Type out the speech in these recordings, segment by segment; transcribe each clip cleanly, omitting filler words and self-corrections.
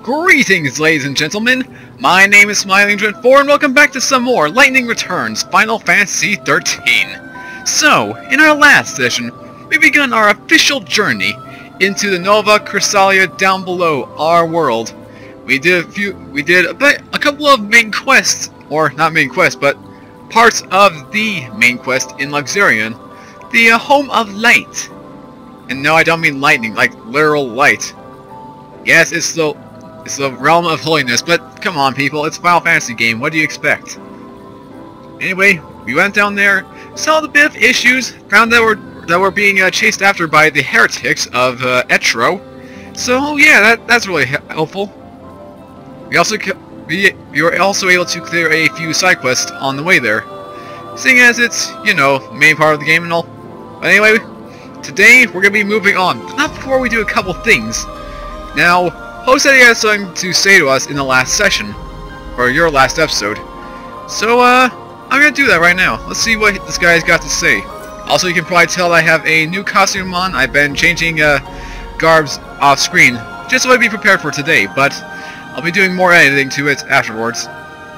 Greetings, ladies and gentlemen. My name is Smiling Dread 4, and welcome back to some more Lightning Returns Final Fantasy XIII. So, in our last session, we begun our official journey into the Nova Crystallis down below our world. We did a couple of main quests, or not main quests, but parts of the main quest in Luxurion, the Home of Light. And no, I don't mean lightning, like literal light. Yes, it's the realm of holiness, but come on people, it's a Final Fantasy game, what do you expect? Anyway, we went down there, saw a bit of issues, found that we're being chased after by the heretics of Etro. So yeah, that's really helpful. We were also able to clear a few side quests on the way there, seeing as it's, you know, main part of the game and all. But anyway, today we're gonna be moving on, but not before we do a couple things. Now, Ho said he had something to say to us in the last session, or your last episode. So, I'm gonna do that right now. Let's see what this guy's got to say. Also, you can probably tell I have a new costume on. I've been changing garbs off screen, just so I'd be prepared for today, but I'll be doing more editing to it afterwards.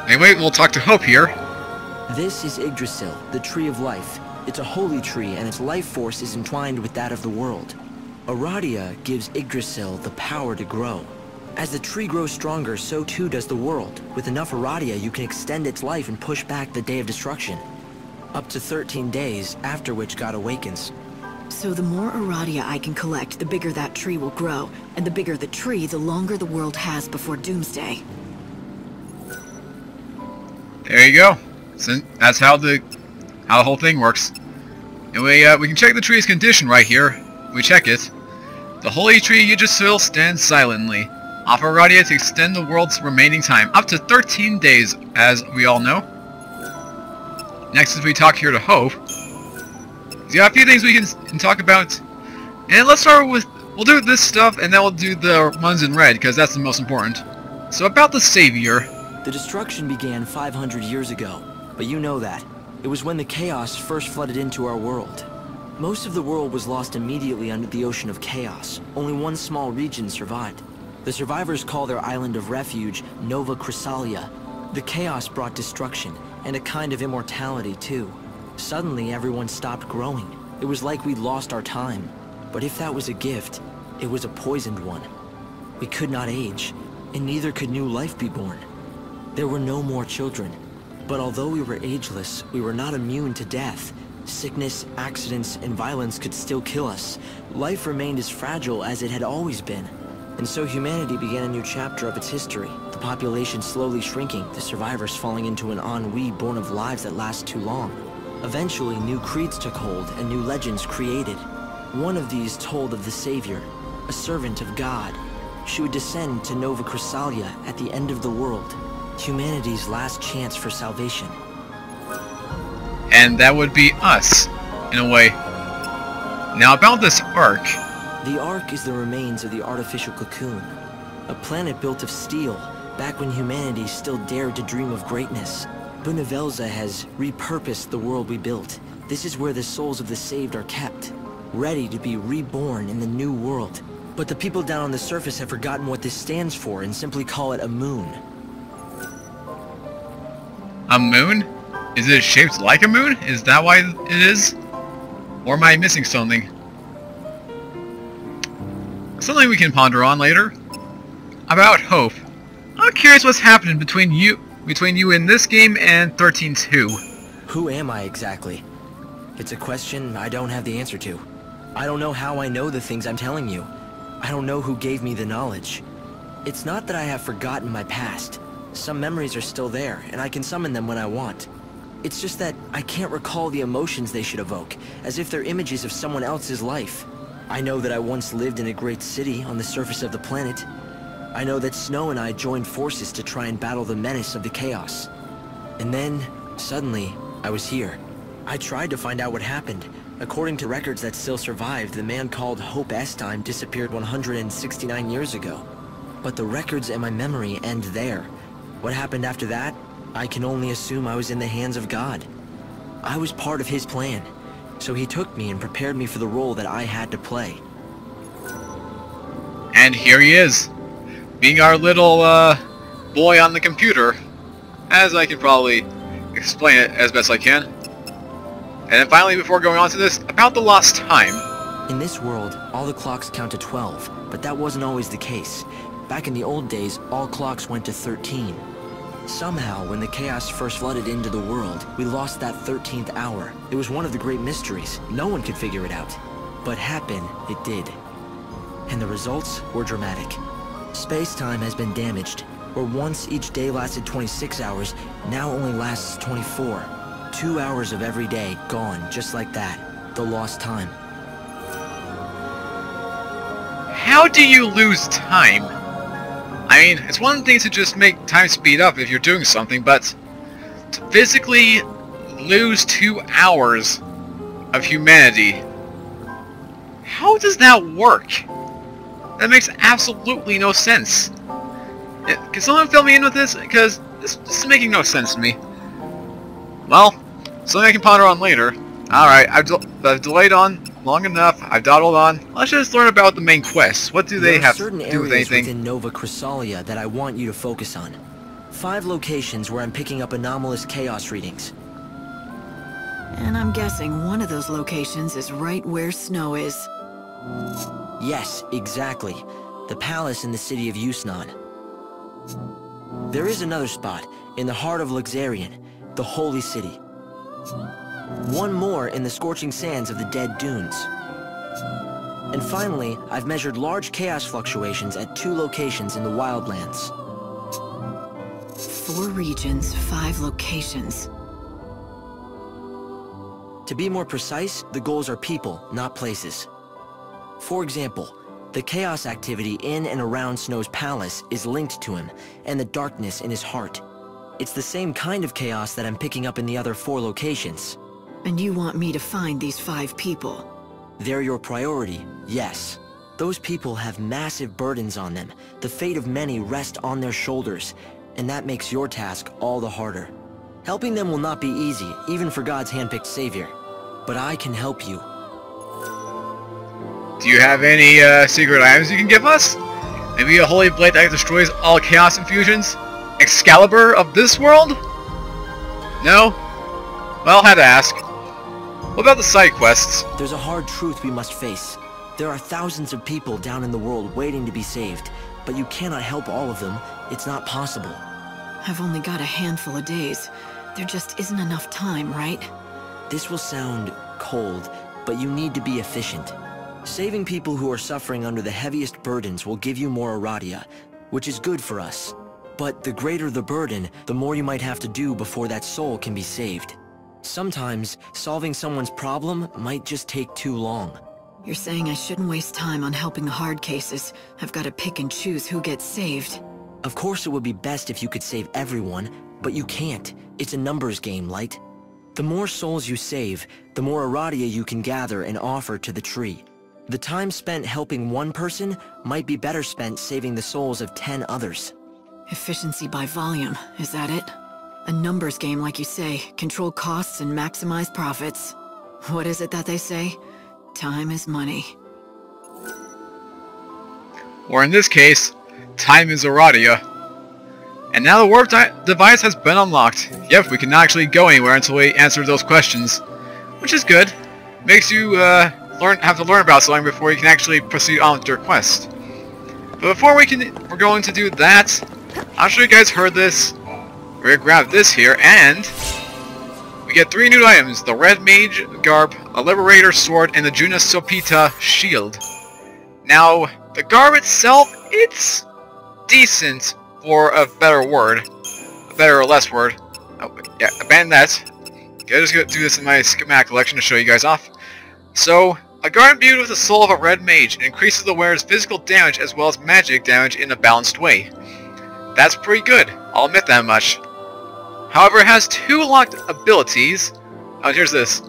Anyway, we'll talk to Hope here. This is Yggdrasil, the Tree of Life. It's a holy tree, and its life force is entwined with that of the world. Aradia gives Yggdrasil the power to grow. As the tree grows stronger, so too does the world. With enough Aradia, you can extend its life and push back the Day of Destruction. Up to 13 days, after which God awakens. So the more Aradia I can collect, the bigger that tree will grow. And the bigger the tree, the longer the world has before Doomsday. There you go. So that's how the whole thing works. Anyway, we can check the tree's condition right here. We check it. The holy tree Yggdrasil stands silently. Offer Aradia to extend the world's remaining time, up to 13 days, as we all know. Next, as we talk here to Hope, he's got a few things we can talk about. And let's start with, we'll do this stuff, and then we'll do the ones in red, because that's the most important. So about the Savior. The destruction began 500 years ago, but you know that. It was when the chaos first flooded into our world. Most of the world was lost immediately under the ocean of chaos. Only one small region survived. The survivors call their island of refuge Nova Crystallis. The chaos brought destruction, and a kind of immortality too. Suddenly everyone stopped growing. It was like we'd lost our time. But if that was a gift, it was a poisoned one. We could not age, and neither could new life be born. There were no more children. But although we were ageless, we were not immune to death. Sickness, accidents, and violence could still kill us. Life remained as fragile as it had always been. And so humanity began a new chapter of its history. The population slowly shrinking, the survivors falling into an ennui born of lives that last too long. Eventually, new creeds took hold and new legends created. One of these told of the Savior, a servant of God. She would descend to Nova Crystallis at the end of the world, humanity's last chance for salvation. And that would be us, in a way. Now about this Ark. The Ark is the remains of the artificial cocoon. A planet built of steel, back when humanity still dared to dream of greatness. Bunavelza has repurposed the world we built. This is where the souls of the saved are kept, ready to be reborn in the new world. But the people down on the surface have forgotten what this stands for and simply call it a moon. A moon? Is it shaped like a moon? Is that why it is? Or am I missing something? Something we can ponder on later. About Hope. I'm curious what's happening between you in this game and 13-2. Who am I exactly? It's a question I don't have the answer to. I don't know how I know the things I'm telling you. I don't know who gave me the knowledge. It's not that I have forgotten my past. Some memories are still there, and I can summon them when I want. It's just that I can't recall the emotions they should evoke, as if they're images of someone else's life. I know that I once lived in a great city on the surface of the planet. I know that Snow and I joined forces to try and battle the menace of the chaos. And then, suddenly, I was here. I tried to find out what happened. According to records that still survived, the man called Hope Estime disappeared 169 years ago. But the records and my memory end there. What happened after that? I can only assume I was in the hands of God. I was part of his plan. So he took me and prepared me for the role that I had to play. And here he is. being our little boy on the computer, as I can probably explain it as best I can. And then finally, before going on to this, about the lost time. In this world, all the clocks count to 12, but that wasn't always the case. Back in the old days, all clocks went to 13. Somehow, when the chaos first flooded into the world, we lost that 13th hour. It was one of the great mysteries. No one could figure it out. But happen, it did. And the results were dramatic. Space-time has been damaged, where once each day lasted 26 hours, now only lasts 24. 2 hours of every day gone, just like that. The lost time. How do you lose time? I mean, it's one thing to just make time speed up if you're doing something, but to physically lose 2 hours of humanity, how does that work? That makes absolutely no sense. Can someone fill me in with this? Because this is making no sense to me. Well, something I can ponder on later. Alright, I've delayed on long enough. I've dawdled on. Let's just learn about the main quests. What do they have to do with anything? There are certain areas within Nova Crystallis that I want you to focus on. 5 locations where I'm picking up anomalous chaos readings. And I'm guessing one of those locations is right where Snow is. Yes, exactly. The palace in the city of XIII. There is another spot, in the heart of Luxarian, the holy city. One more in the scorching sands of the Dead Dunes. And finally, I've measured large chaos fluctuations at 2 locations in the Wildlands. 4 regions, 5 locations. To be more precise, the goals are people, not places. For example, the chaos activity in and around Snow's palace is linked to him, and the darkness in his heart. It's the same kind of chaos that I'm picking up in the other 4 locations. And you want me to find these 5 people? They're your priority, yes. Those people have massive burdens on them. The fate of many rests on their shoulders, and that makes your task all the harder. Helping them will not be easy, even for God's handpicked savior. But I can help you. Do you have any secret items you can give us? Maybe a holy blade that destroys all chaos infusions? Excalibur of this world? No? Well, I had to ask. What about the side quests? There's a hard truth we must face. There are thousands of people down in the world waiting to be saved, but you cannot help all of them. It's not possible. I've only got a handful of days. There just isn't enough time, right? This will sound cold, but you need to be efficient. Saving people who are suffering under the heaviest burdens will give you more Aradia, which is good for us. But the greater the burden, the more you might have to do before that soul can be saved. Sometimes, solving someone's problem might just take too long. You're saying I shouldn't waste time on helping the hard cases. I've got to pick and choose who gets saved. Of course it would be best if you could save everyone, but you can't. It's a numbers game, Light. The more souls you save, the more Aradia you can gather and offer to the tree. The time spent helping one person might be better spent saving the souls of 10 others. Efficiency by volume, is that it? A numbers game, like you say. Control costs and maximize profits. What is it that they say? Time is money. Or in this case, time is Aradia. And now the warp device has been unlocked. Yep, we can not actually go anywhere until we answer those questions. Which is good. Makes you have to learn about something before you can actually proceed on with your quest. But before we're going to do that, I'm sure you guys heard this. We're gonna grab this here, and we get 3 new items: the Red Mage Garb, a Liberator Sword, and the Juna Sopita Shield. Now, the garb itself, it's decent, for a better word. A better or less word. Oh, yeah, abandon that. Okay, I'm just gonna do this in my schematic collection to show you guys off. So, a garb imbued with the soul of a red mage increases the wearer's physical damage as well as magic damage in a balanced way. That's pretty good, I'll admit that much. However, it has 2 locked abilities. Oh, here's this.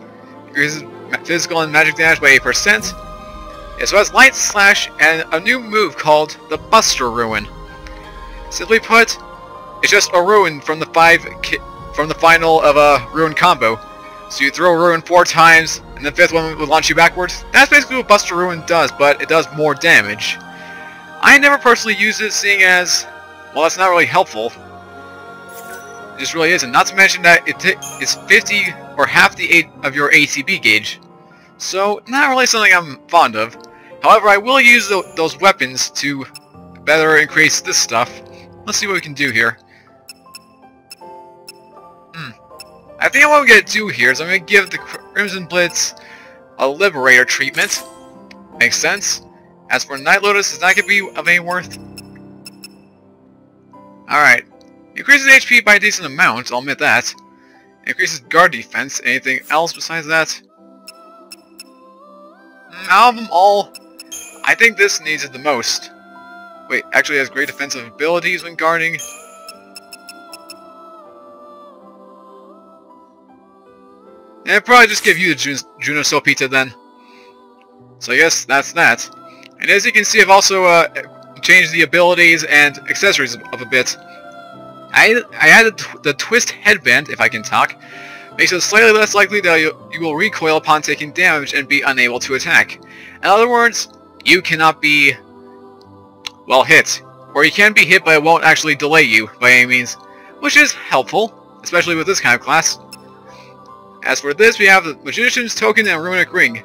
Increases physical and magic damage by 8%. As well as Light Slash and a new move called the Buster Ruin. Simply put, it's just a ruin from the final of a ruin combo. So you throw a ruin 4 times, and the 5th one will launch you backwards. That's basically what Buster Ruin does, but it does more damage. I never personally use it, seeing as, well, that's not really helpful. It just really isn't. Not to mention that it's 50 or half the of your ATB gauge. So, not really something I'm fond of. However, I will use those weapons to better increase this stuff. Let's see what we can do here. I think what I'm going to do here is I'm going to give the Crimson Blitz a Liberator treatment. Makes sense. As for Night Lotus, is not going to be of any worth. Alright. Increases HP by a decent amount, I'll admit that. Increases guard defense. Anything else besides that? Out of them all, I think this needs it the most. Wait, actually has great defensive abilities when guarding. Yeah, I'd probably just give you the Juno Sopita then. So yes, that's that. And as you can see, I've also changed the abilities and accessories of a bit. I added the Twist Headband, if I can talk. Makes it slightly less likely that you will recoil upon taking damage and be unable to attack. In other words, you cannot be, well, hit. Or you can be hit, but it won't actually delay you by any means. Which is helpful, especially with this kind of class. As for this, we have the Magician's Token and Runic Ring.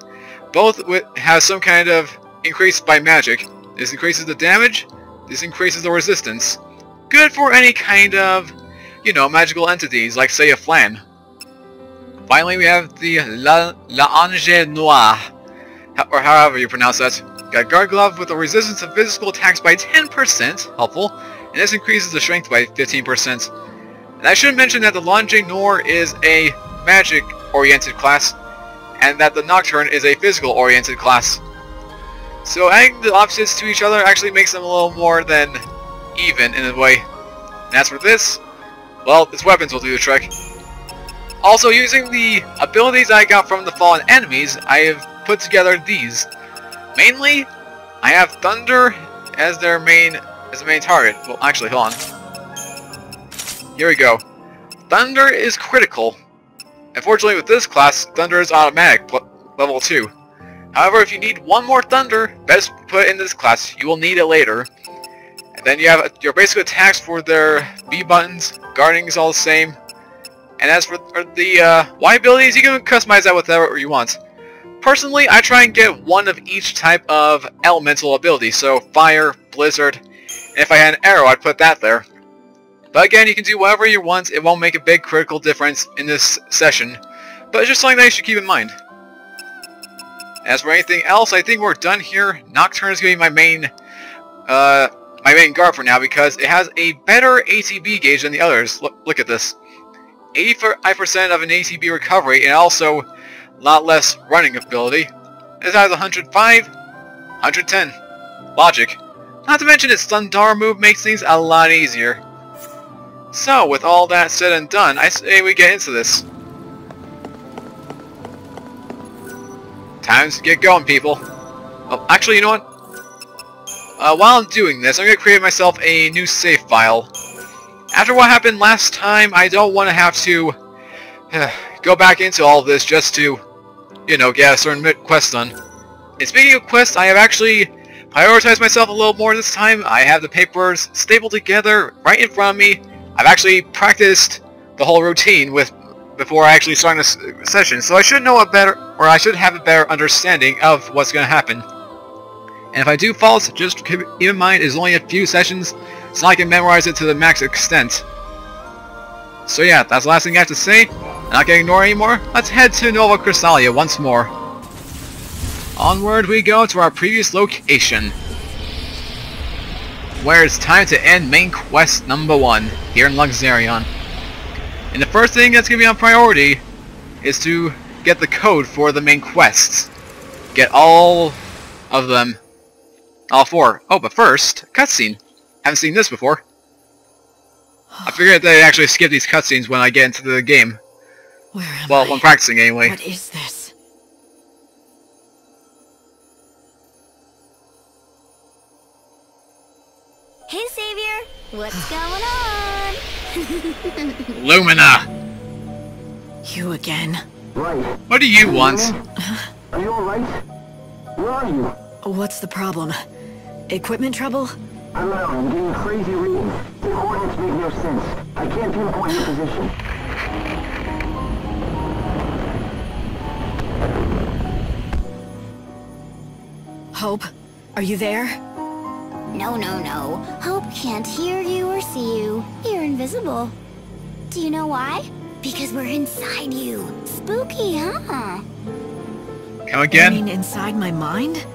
Both have some kind of increase by magic. This increases the damage, this increases the resistance. Good for any kind of, you know, magical entities, like say a Flan. Finally, we have the L'Ange Noir, or however you pronounce that. Got Guard Glove with a resistance to physical attacks by 10%, helpful, and this increases the strength by 15%. And I should mention that the L'Ange Noir is a magic-oriented class, and that the Nocturne is a physical-oriented class. So adding the opposites to each other actually makes them a little more than even in a way. And as for this, well, its weapons will do the trick. Also, using the abilities I got from the fallen enemies, I have put together these. Mainly, I have Thunder as their main target. Well, actually, hold on. Here we go. Thunder is critical. Unfortunately, with this class, Thunder is automatic, level 2. However, if you need one more Thunder, best put it in this class. You will need it later. And then you have your basic attacks for their B buttons. Guarding is all the same. And as for the Y abilities, you can customize that with whatever you want. Personally, I try and get one of each type of elemental ability. So, Fire, Blizzard, and if I had an arrow, I'd put that there. But again, you can do whatever you want. It won't make a big critical difference in this session. But it's just something that you should keep in mind. As for anything else, I think we're done here. Nocturne is going to be my main guard for now because it has a better ATB gauge than the others. Look at this. 85% of an ATB recovery and also a lot less running ability. This has 105, 110. Logic. Not to mention its Thundara move makes things a lot easier. So, with all that said and done, I say we get into this. Time to get going, people. Well, actually, you know what? While I'm doing this, I'm going to create myself a new save file. After what happened last time, I don't want to have to go back into all of this just to, you know, get a certain quest done. And speaking of quests, I have actually prioritized myself a little more this time. I have the papers stapled together right in front of me. I've actually practiced the whole routine before I actually start this session, so I should know I should have a better understanding of what's going to happen. And if I do fall, just keep in mind it's only a few sessions, so I can memorize it to the max extent. So yeah, that's the last thing I have to say. I'm not going to ignore anymore. Let's head to Nova Crystallis once more. Onward we go to our previous location, where it's time to end main quest number 1 here in Luxarion. And the first thing that's going to be on priority is to get the code for the main quests. Get all of them. All 4. Oh, but first, cutscene. Haven't seen this before. I figured they actually skip these cutscenes when I get into the game. Where am I? Well, when practicing anyway. What is this? Hey, Savior! What's going on? Lumina! You again? Right. What do you want? Are you alright? Where are you? What's the problem? Equipment trouble? I don't know, I'm getting crazy readings. The coordinates make no sense. I can't pinpoint your position. Hope, are you there? No, no, no. Hope can't hear you or see you. You're invisible. Do you know why? Because we're inside you. Spooky, huh? Come again? You mean inside my mind?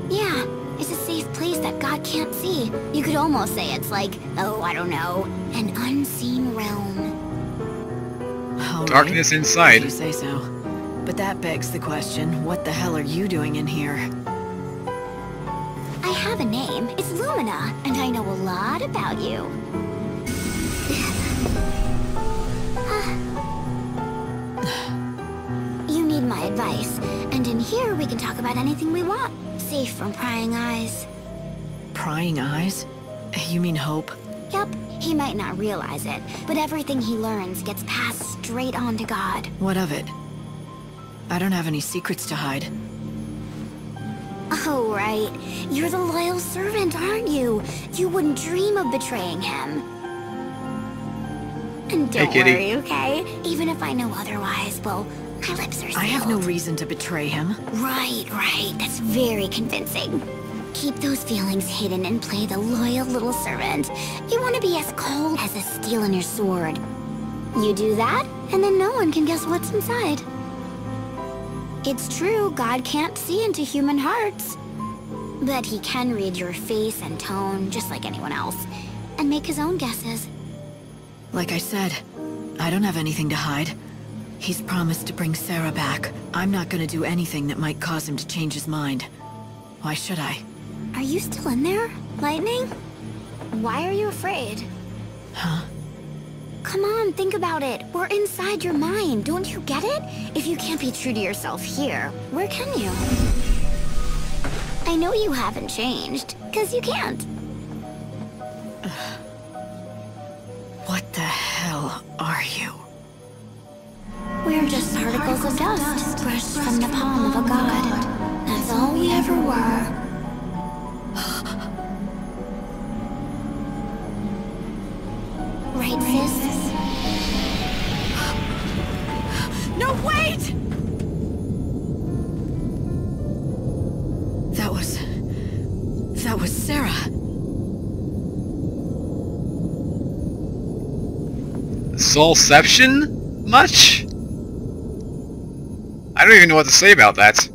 Yeah, it's a safe place that God can't see. You could almost say it's like, oh, I don't know, an unseen realm. All Darkness right, inside. if you say so. But that begs the question, what the hell are you doing in here? I have a name. It's Lumina, and I know a lot about you. You need my advice, and in here we can talk about anything we want, safe from prying eyes. Prying eyes? You mean Hope? Yep, he might not realize it, but everything he learns gets passed straight on to God. What of it? I don't have any secrets to hide. Oh, right. You're the loyal servant, aren't you? You wouldn't dream of betraying him. And don't Kitty. worry, okay? Even if I know otherwise, well, my lips are sealed. I have no reason to betray him. Right, right. That's very convincing. Keep those feelings hidden and play the loyal little servant. You want to be as cold as a steel in your sword. You do that, and then no one can guess what's inside. It's true, God can't see into human hearts. But he can read your face and tone, just like anyone else, and make his own guesses. Like I said, I don't have anything to hide. He's promised to bring Sarah back. I'm not gonna do anything that might cause him to change his mind. Why should I? Are you still in there, Lightning? Why are you afraid? Huh? Come on, think about it. We're inside your mind, don't you get it? If you can't be true to yourself here, where can you? I know you haven't changed, 'cause you can't. What the hell are you? We're just particles of dust brushed from the palm of a god. That's all we ever were. Right, sis? No, wait! That was Sarah. Soulception? Much? I don't even know what to say about that.